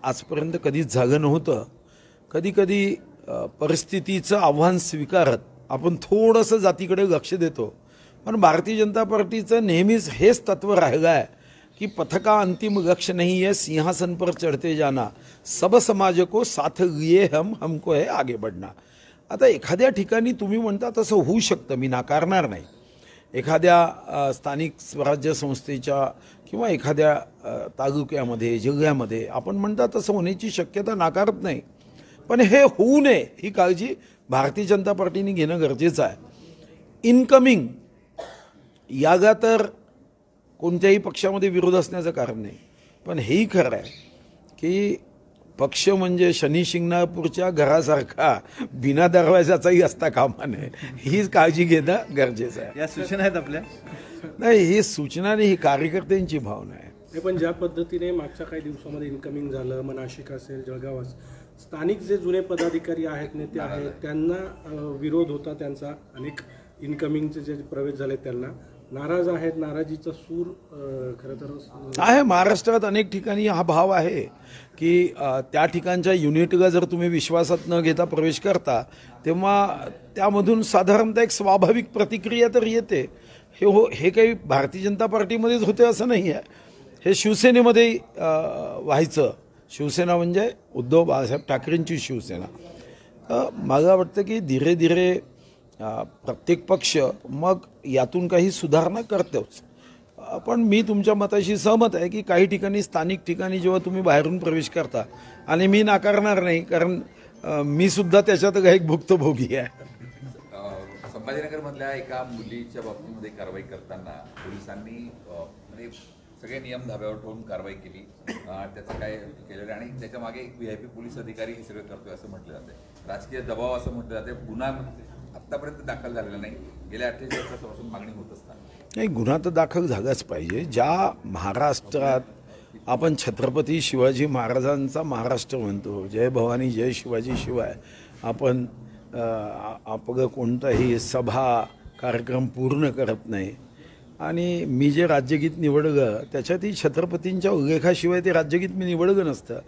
आजपर्यंत कधीच झालं नव्हतं. कधी कधी परिस्थितीचं आव्हान स्वीकारत आपण थोडंसं जातीकडे लक्ष देतो. पण भारतीय जनता पार्टीचं नेहमीच हेच तत्व राहिलं आहे की पथका अंतिम लक्ष्य नहीं है, सिंहासन पर चढ़ते जाना, सब समाज को साथ लिए हमको है आगे बढ़ना. आता एखाद्या ठिकाणी तुम्ही म्हणता तसं होऊ शकतं, मी नाकारणार नाही. एखाद्या स्थानिक स्वराज्य संस्थेच्या किंवा एखाद्या तालुक्यामध्ये जिल्ह्यामध्ये आपण म्हणता तसं होण्याची शक्यता नाकारत नाही. पण हे होऊ नये ही काळजी भारतीय जनता पार्टीने घेणं गरजेचं आहे. इनकमिंग यागा तर कोणत्याही पक्षामध्ये विरोध असण्याचं कारण नाही. पण हेही खरं आहे की पक्ष म्हणजे शनी शिंगणापूरच्या घरासारखा बिना दरवाजाचाही असता कामा नये, ही काळजी घेणं गरजेचं आहे. या सूचना आहेत आपल्या? नाही, ही सूचना नाही, ही कार्यकर्त्यांची भावना आहे. पण ज्या पद्धतीने मागच्या काही दिवसामध्ये इन्कमिंग झालं, नाशिक असेल, जळगाव असेल, स्थानिक जे जुने पदाधिकारी आहेत, नेते आहेत, त्यांना विरोध होता. त्यांचा अनेक इन्कमिंगचे जे प्रवेश झाले त्यांना नाराज आहेत. नाराजीचा सूर खरं तर आहे. महाराष्ट्रात अनेक ठिकाणी हा भाव आहे की त्या ठिकाणच्या युनिटला जर तुम्ही विश्वासात न घेता प्रवेश करता तेव्हा त्यामधून साधारणतः एक स्वाभाविक प्रतिक्रिया तर येते. हे काही भारतीय जनता पार्टीमध्येच होते असं नाही आहे, हे शिवसेनेमध्ये व्हायचं. शिवसेना म्हणजे उद्धव बाळासाहेब ठाकरेंची शिवसेना. मला वाटतं की धीरे धीरे प्रत्येक पक्ष मग यातून काही सुधारणा करतोच. पण मी तुमच्या मताशी सहमत आहे की काही ठिकाणी स्थानिक ठिकाणी जेव्हा तुम्ही बाहेरून प्रवेश करता, आणि मी नाकारणार नाही कारण मी सुद्धा त्याच्यात एक भुक्तभोगी आहे. संभाजीनगरमधल्या एका मुलीच्या बाबतीमध्ये कारवाई करताना पोलिसांनी म्हणजे सगळे नियम धाब्यावर ठेवून कारवाई केली. त्याचं काय केलेलं आणि त्याच्या मागे एक VIP पोलीस अधिकारी हे सगळं करतोय असं म्हटलं जाते. राजकीय दबाव असं म्हटलं जाते. गुन्हा आतापर्यंत दाखल झालेला नाही. गेल्या 48 वर्षापासून मागणी होत असताना नाही, गुन्हा तर दाखल झालाच पाहिजे. ज्या महाराष्ट्रात आपण छत्रपती शिवाजी महाराजांचा महाराष्ट्र म्हणतो, जय भवानी जय शिवाजी शिवाय आपण आपलं कोणताही सभा कार्यक्रम पूर्ण करत नाही. आणि मी जे राज्यगीत निवडलं त्याच्यातही छत्रपतींच्या उल्लेखाशिवाय ते राज्यगीत मी निवडलं नसतं.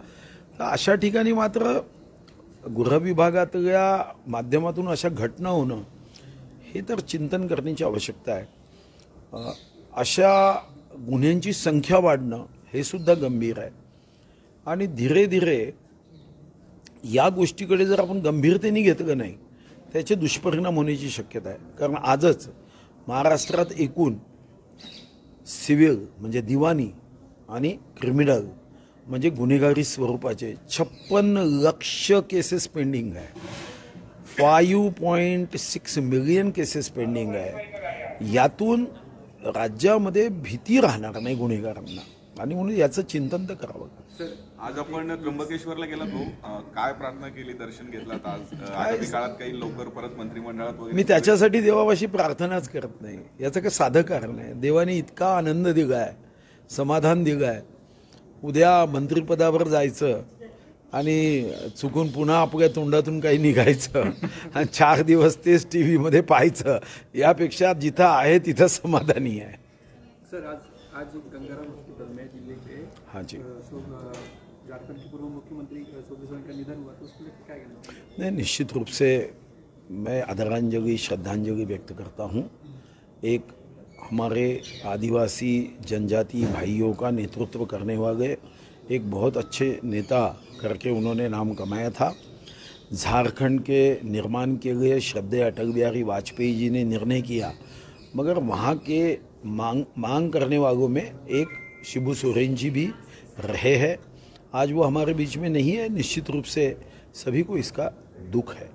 तर अशा ठिकाणी मात्र गृह विभागातल्या माध्यमातून अशा घटना होणं हे तर चिंतन करण्याची आवश्यकता आहे. अशा गुन्ह्यांची संख्या वाढणं हे सुद्धा गंभीर आहे. आणि धीरे धीरे या गोष्टीकडे जर आपण गंभीरतेने घेतलं नाही त्याचे दुष्परिणाम होण्याची शक्यता आहे. कारण आजच महाराष्ट्रात एकूण सिव्हिल म्हणजे दिवाणी आणि क्रिमिनल म्हणजे गुन्हेगारी स्वरूपाचे 56 लाख केसेस पेंडिंग आहे. 5.6 मिलियन केसेस पेंडिंग आहे. यातून राज्यामध्ये भीती राहणार नाही गुन्हेगारांना, आणि म्हणून याचं चिंतन तर करावं. सर, आज आपण त्र्यंबकेश्वरला गेला तो काय प्रार्थना केली, दर्शन घेतलात? आज आगामी काळात काही लवकर परत मंत्रिमंडळात वगैरे? मी त्याच्यासाठी देवापाशी प्रार्थनाच करत नाही. याचं काही साधं कारण आहे. देवाने इतका आनंद दिला आहे, समाधान दिलं आहे. उद्या मंत्रिपदावर जायचं आणि चुकून पुन्हा आपल्या तोंडातून काही निघायचं आणि 4 दिवस तेच TV मध्ये पाहायचं, यापेक्षा जिथं आहे तिथं समाधानी आहे. सर, आज गंगाराम हॉस्पिटल में दिल्ली के हाँ जी, झारखंड के पूर्व मुख्यमंत्री शोभी सोरेन का निधन हुआ, तो उसको लेकर क्या कहना? नहीं, निश्चित रूप से मैं आदरांजलि श्रद्धांजलि व्यक्त करता हूँ. एक हमारे आदिवासी जनजाति भाइयों का नेतृत्व करने वाले एक बहुत अच्छे नेता करके उन्होंने नाम कमाया था. झारखंड के निर्माण के लिए श्रद्धेय अटल बिहारी वाजपेयी जी ने निर्णय किया, मगर वहाँ के मांग करने वालों में एक शिबू सोरेन जी भी रहे हैं. आज वो हमारे बीच में नहीं है. निश्चित रूप से सभी को इसका दुख है.